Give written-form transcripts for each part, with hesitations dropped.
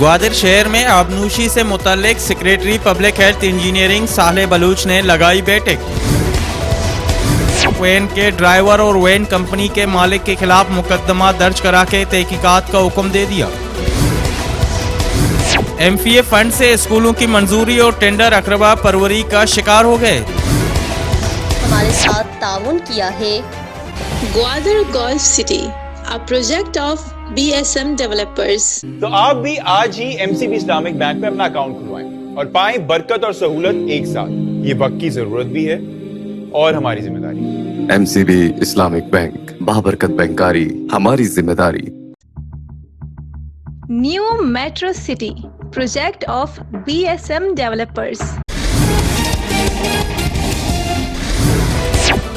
ग्वादर शहर में आबनूशी से मुतल्लिक secretary public health engineering Saleh Baloch ने लगाई बैठक। वैन के ड्राइवर और वैन कंपनी के मालिक के खिलाफ मुकदमा दर्ज करा के तहकीकात का हुक्म दे दिया। MPA फंड से स्कूलों की मंजूरी और टेंडर अकरबा परवरी का शिकार हो गए। हमारे साथ ताउन किया है Gwadar golf city, a project of BSM developers. तो आप भी आज ही MCB इस्लामिक बैंक में अपना अकाउंट खुलवाएं और पाएं बरकत और सहूलत एक साथ। ये वक्त की जरूरत भी है और हमारी जिम्मेदारी। MCB इस्लामिक बैंक, बाबरकत बैंकारी हमारी जिम्मेदारी। New metro city, project of BSM developers.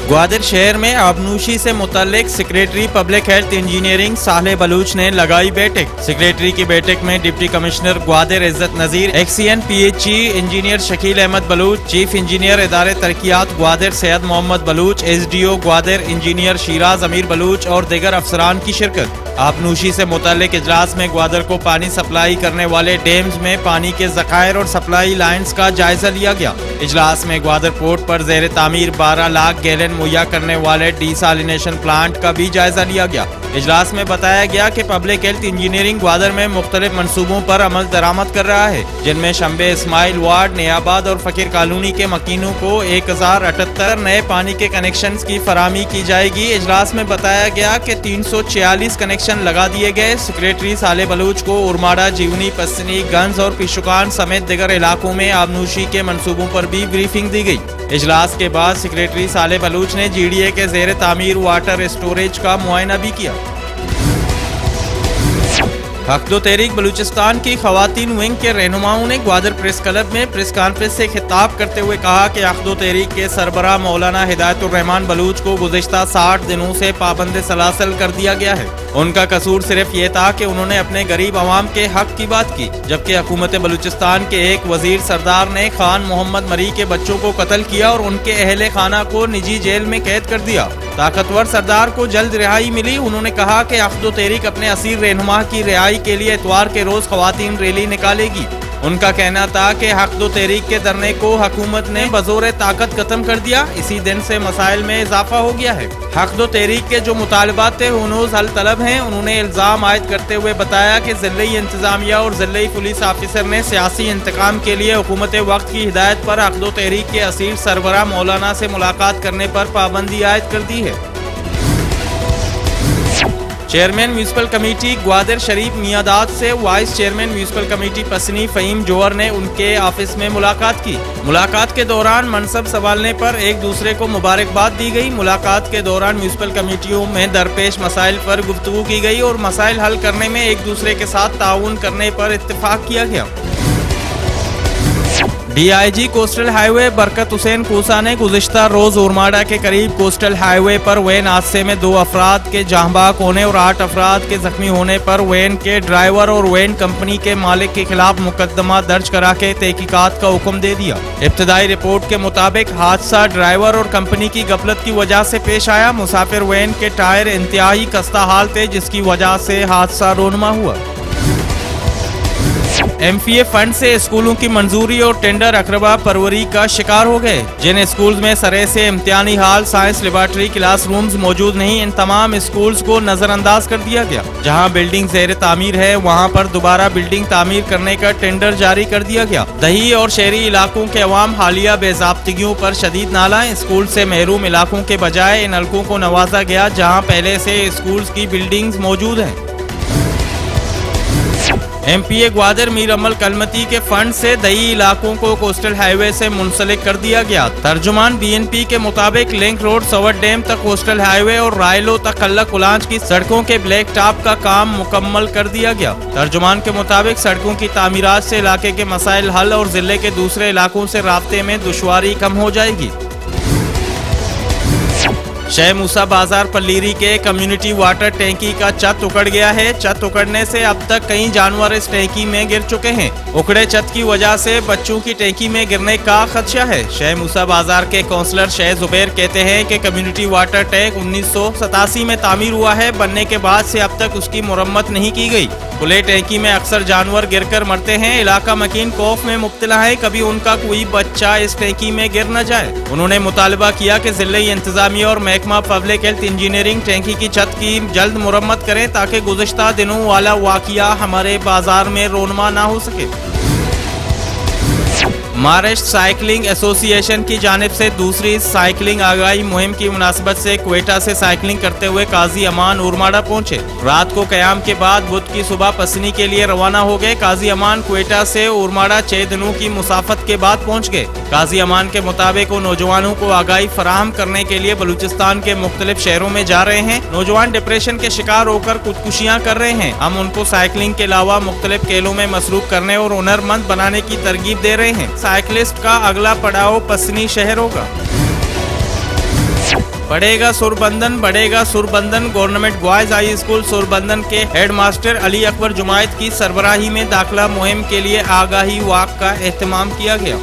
Gwadar शहर में आबनूशी से मुतल्लिक secretary public health engineering Saleh Baloch ने लगाई बैठक। सेक्रेटरी की बैठक में deputy commissioner Gwadar Izzat Nazir, XCN PHE engineer Shakeel Ahmed Baloch, chief engineer इदारे तरक्यात ग्वादर सैयद मोहम्मद बलूच, SDO ग्वादर इंजीनियर शिराज अमीर बलूच और दीगर अफसरान की शिरकत। आबनूशी से मुतल्लिक इजलास में ग्वादर को पानी सप्लाई करने वाले डैम्स में पानी के ज़खायर और सप्लाई लाइन्स का जायजा लिया गया। इजलास में ग्वादर पोर्ट पर ज़ेर तामीर 12 लाख गैलन मुहैया करने वाले डिसालिनेशन प्लांट का भी जायजा लिया गया। इजलास में बताया गया कि पब्लिक हेल्थ इंजीनियरिंग ग्वादर में मुख्तलिफ मनसूबों पर अमल दरामद कर रहा है, जिनमें शंबे इस्माइल वार्ड, नयाबाद और फकीर कॉलोनी के मकीनों को 1078 नए पानी के कनेक्शन की फराहमी की जाएगी। इजलास में बताया गया कि 346 कनेक्शन लगा दिए गए। सेक्रेटरी सालेह बलूच को उर्माड़ा, जीवनी, पसनी, गंज और पिशुकान समेत दिगर इलाकों में आबनूशी के मनसूबों पर भी ब्रीफिंग दी गई। इजलास के बाद सेक्रेटरी सालेह बलूच ने GDA के ज़ेर तामीर वाटर स्टोरेज का मुआयना भी किया। हक़ तहरीक बलूचिस्तान की ख़वातीन विंग के रहनुमाओं ने ग्वादर प्रेस क्लब में प्रेस कॉन्फ्रेंस से खिताब करते हुए कहा कि हक़ तहरीक के सरबराह मौलाना हिदायतुर रहमान बलूच को गुज़िश्ता 60 दिनों से पाबंद सलासल कर दिया गया है। उनका कसूर सिर्फ ये था कि उन्होंने अपने गरीब आवाम के हक की बात की, जबकि हुकूमत बलूचिस्तान के एक वजीर सरदार ने खान मोहम्मद मरी के बच्चों को कत्ल किया और उनके अहले खाना को निजी जेल में कैद कर दिया। ताकतवर सरदार को जल्द रिहाई मिली। उन्होंने कहा कि हक़ तहरीक अपने असीर रहनुमा की रिहाई के लिए इतवार के रोज ख़वातीन रैली निकालेगी। उनका कहना था कि हक़ तहरीक के धरने को हुकूमत ने बज़ोर ताकत खत्म कर दिया। इसी दिन से मसाइल में इजाफा हो गया है। हक़ तहरीक के जो मुतालबात थे उन्होंने हल तलब हैं। उन्होंने इल्ज़ाम आयद करते हुए बताया कि ज़िले इंतज़ामिया और ज़िले पुलिस ऑफिसर ने सियासी इंतकाम के लिए हुकूमत वक्त की हिदायत पर हक़ तहरीक के असीर सरबराह मौलाना से मुलाकात करने पर पाबंदी आयद कर दी है। चेयरमैन म्यूनिसिपल कमेटी ग्वादर शरीफ मियादाद से वाइस चेयरमैन म्यूनिसिपल कमेटी पसनी फ़हीम जोहर ने उनके ऑफिस में मुलाकात की। मुलाकात के दौरान मनसब संभालने पर एक दूसरे को मुबारकबाद दी गई। मुलाकात के दौरान म्यूनिसिपल कमेटियों में दरपेश मसाइल पर गुफ्तगू की गई और मसाइल हल करने में एक दूसरे के साथ ताउन करने पर इत्तेफाक किया गया। DIG कोस्टल हाईवे बरकत हुसैन कूसा ने गुज़िश्ता रोज उर्माड़ा के करीब कोस्टल हाईवे पर वैन हादसे में 2 अफराद के जहाँबाक होने और 8 अफराद के जख्मी होने पर वैन के ड्राइवर और वैन कंपनी के मालिक के खिलाफ मुकदमा दर्ज करा के तहकीकात का हुक्म दे दिया। इब्तदाई रिपोर्ट के मुताबिक हादसा ड्राइवर और कंपनी की गफलत की वजह से पेश आया। मुसाफिर वैन के टायर इंतहाई खस्ता हाल थे, जिसकी वजह से हादसा रोनमा हुआ। MPA फंड से स्कूलों की मंजूरी और टेंडर अकरबा परवरी का शिकार हो गए। जिन स्कूल्स में सरे से इम्तिहानी हाल, साइंस लेबॉर्ट्री, क्लास रूम्स मौजूद नहीं, इन तमाम स्कूल्स को नजरअंदाज कर दिया गया। जहां बिल्डिंग ज़ेर तामीर है वहां पर दोबारा बिल्डिंग तामीर करने का टेंडर जारी कर दिया गया। दही और शहरी इलाकों के अवाम हालिया बेज़ाब्तिगियों पर शदीद नालाएं। स्कूल से महरूम इलाकों के बजाय इन हल्कों को नवाजा गया जहाँ पहले से स्कूल्स की बिल्डिंग्स मौजूद हैं। MPA ग्वादर मीर अमल कलमती के फंड से दही इलाकों को कोस्टल हाईवे से मुंसलिक कर दिया गया। तर्जुमान BNP के मुताबिक लिंक रोड सवर डैम तक कोस्टल हाईवे और रायलो तक कल्ला कुलांच की सड़कों के ब्लैक टॉप का काम मुकम्मल कर दिया गया। तर्जुमान के मुताबिक सड़कों की तामीरात से इलाके के मसाइल हल और जिले के दूसरे इलाकों से राब्ते में दुश्वारी कम हो जाएगी। शह मूसा बाजार पल्लीरी के कम्युनिटी वाटर टैंकी का छत उखड़ गया है। छत उखड़ने से अब तक कई जानवर इस टैंकी में गिर चुके हैं। उखड़े छत की वजह से बच्चों की टैंकी में गिरने का खदशा है। शह मूसा बाजार के काउंसलर शह जुबैर कहते हैं कि कम्युनिटी वाटर टैंक 1987 में तामीर हुआ है। बनने के बाद से अब तक उसकी मुरम्मत नहीं की गई। खुले टैंकी में अक्सर जानवर गिरकर मरते हैं। इलाका मकीन खौफ में मुब्तला है, कभी उनका कोई बच्चा इस टैंकी में गिर न जाए। उन्होंने मुतालबा किया कि जिले इंतजामिया और महकमा पब्लिक हेल्थ इंजीनियरिंग टैंकी की छत की जल्द मुरम्मत करें ताकि गुज़िश्ता दिनों वाला वाक़िया हमारे बाजार में रोनमा ना हो सके। महाराष्ट्र साइकिलिंग एसोसिएशन की जानिब से दूसरी साइकिलिंग आगाही मुहिम की मुनासबत से क्वेटा से साइकिलिंग करते हुए काजी अमान उरमाड़ा पहुंचे। रात को कयाम के बाद बुध की सुबह पसनी के लिए रवाना हो गए। काजी अमान क्वेटा से उरमाड़ा 6 दिनों की मुसाफत के बाद पहुंच गए। काजी अमान के मुताबिक वो नौजवानों को आगाही फराहम करने के लिए बलूचिस्तान के मुख्तलिफ शहरों में जा रहे हैं। नौजवान डिप्रेशन के शिकार होकर खुदकुशियां कर रहे हैं। हम उनको साइकिलिंग के अलावा मुख्तलिफ खेलों में मसरूफ करने और हुनरमंद बनाने की तरगीब दे रहे हैं। साइकिलिस्ट का अगला पड़ाव पसनी शहर होगा। बढ़ेगा सुरबंदन, बढ़ेगा सुरबंदन। गवर्नमेंट बॉयज हाई स्कूल सुरबंदन के हेड मास्टर अली अकबर जुमायत की सरबराही में दाखिला मुहिम के लिए आगाही वाक का एहतमाम किया गया।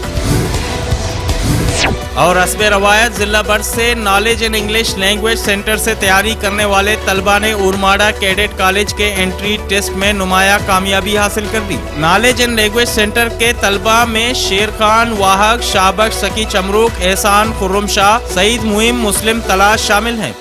और हस्बे रवायत जिला भर से knowledge and English language centre से तैयारी करने वाले तलबा ने उरमाड़ा कैडेट कॉलेज के एंट्री टेस्ट में नुमाया कामयाबी हासिल कर दी। नॉलेज एंड लैंग्वेज सेंटर के तलबा में शेर खान, वाहक, शाबक, सकी चमरूक, एहसान, खुर्रम शाह, सईद मुहिम, मुस्लिम तलाश शामिल हैं।